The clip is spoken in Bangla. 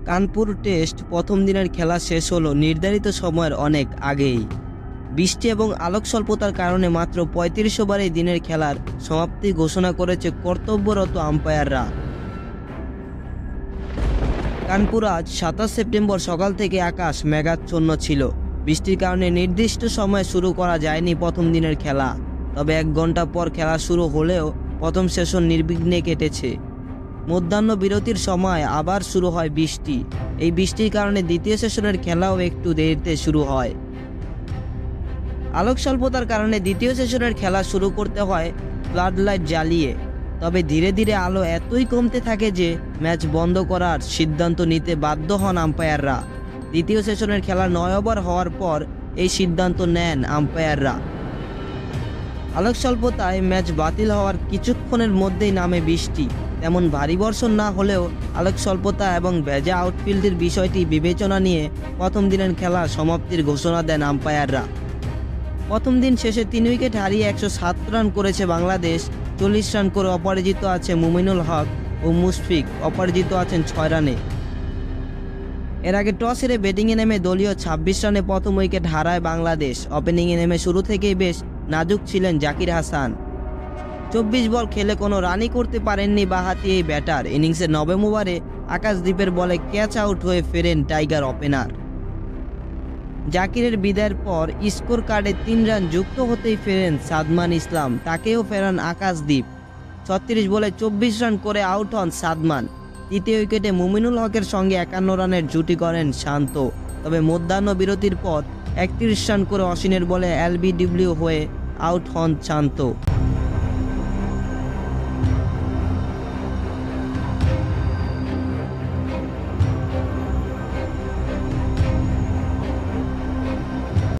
কানপুর টেস্ট প্রথম দিনের খেলা শেষ হলো নির্ধারিত সময়ের অনেক আগেই। বৃষ্টি এবং আলোক স্বল্পতার কারণে মাত্র ৩৫ ওভারে দিনের খেলার সমাপ্তি ঘোষণা করেছে কর্তব্যরত আম্পায়াররা। কানপুর আজ ২৭ সেপ্টেম্বর সকাল থেকে আকাশ মেঘাচ্ছন্ন ছিল। বৃষ্টির কারণে নির্দিষ্ট সময়ে শুরু করা যায়নি প্রথম দিনের খেলা। তবে ১ ঘন্টা পর খেলা শুরু হলেও প্রথম সেশন নির্বিঘ্নে কেটেছে। মধ্যাহ্ন বিরতির সময় আবার শুরু হয় বৃষ্টি। এই বৃষ্টির কারণে দ্বিতীয় সেশনের খেলাও একটু দেরিতে শুরু হয়। আলোক স্বল্পতার কারণে দ্বিতীয় সেশনের খেলা শুরু করতে হয় ফ্লাড লাইট জ্বালিয়ে। তবে ধীরে ধীরে আলো এতই কমতে থাকে যে ম্যাচ বন্ধ করার সিদ্ধান্ত নিতে বাধ্য হন আম্পায়াররা। দ্বিতীয় সেশনের খেলা ৯ ওভার হওয়ার পর এই সিদ্ধান্ত নেন আম্পায়াররা। আলোক স্বল্পতায় ম্যাচ বাতিল হওয়ার কিছুক্ষণের মধ্যেই নামে বৃষ্টি। তেমন ভারী বর্ষণ না হলেও আলোক স্বল্পতা এবং ভেজা আউটফিল্ডের বিষয়টি বিবেচনা নিয়ে প্রথম দিনের খেলা সমাপ্তির ঘোষণা দেন আম্পায়াররা। প্রথম দিন শেষে ৩ উইকেট হারিয়ে ১০৭ রান করেছে বাংলাদেশ। ৪০ রান করে অপরাজিত আছে মুমিনুল হক ও মুশফিক, অপরাজিত আছেন ৬ রানে। এর আগে টস হেরে ব্যাটিংয়ে নেমে দলীয় ২৬ রানে প্রথম উইকেট হারায় বাংলাদেশ। ওপেনিংয়ে নেমে শুরু থেকেই বেশ নাজুক ছিলেন জাকির হাসান। ২৪ বল খেলে কোনো রানই করতে পারেননি বাঁহাতি এই ব্যাটার। ইনিংসের ৯ম ওভারে আকাশদ্বীপের বলে ক্যাচ আউট হয়ে ফেরেন টাইগার ওপেনার। জাকিরের বিদায়ের পর স্কোর কার্ডে ৩ রান যুক্ত হতেই ফেরেন সাদমান ইসলাম, তাকেও ফেরান আকাশদ্বীপ। ৩৬ বলে ২৪ রান করে আউট হন সাদমান। তৃতীয় উইকেটে মুমিনুল হকের সঙ্গে ৫১ রানের জুটি করেন শান্ত। তবে মধ্যাহ্ন বিরতির পর ৩১ রান করে অশ্বিনের বলে এলবিডব্লিউ হয়ে আউট হন শান্ত।